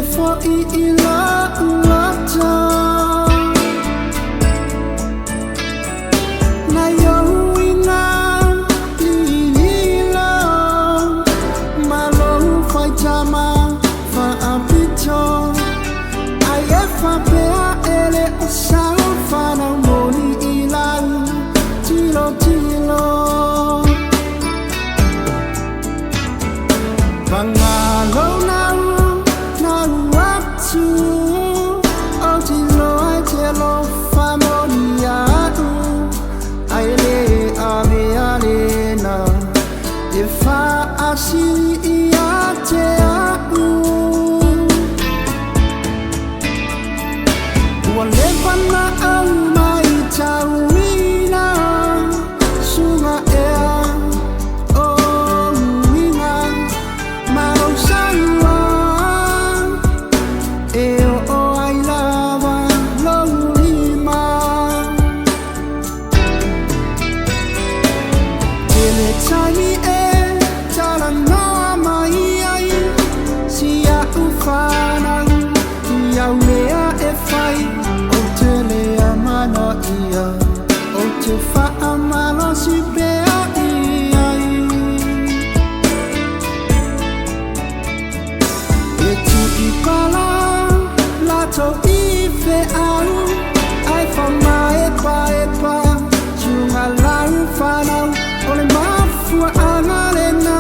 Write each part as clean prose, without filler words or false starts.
for ilata na yowina lilo malo fai tama fa apito ayefa pea ele usau fa na moni ilau tilo tilo Bangalo now up to Otilo I tell Famonia Aile Ave Alena If I see Iate Walevana au mai tawina Sunga ea Fa amalo si bea iai E tu I pala lato I fe au Ai fa mai e pa Junga lau whanau Ole mafua angalena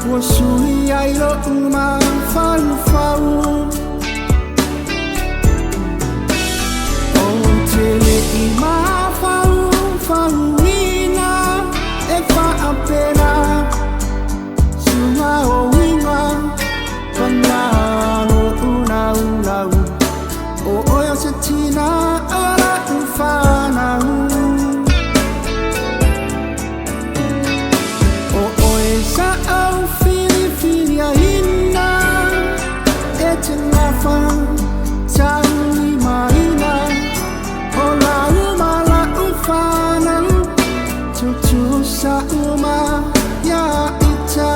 Ua sui ai lo uma whau whau O tele I maa Fauina e fa apena Suma o winga Panao una O oyo se tina ala ufanau O oe sa au fili a ina E te ngafa Taui maina O la umala ufanau Tutu sa uma ya ita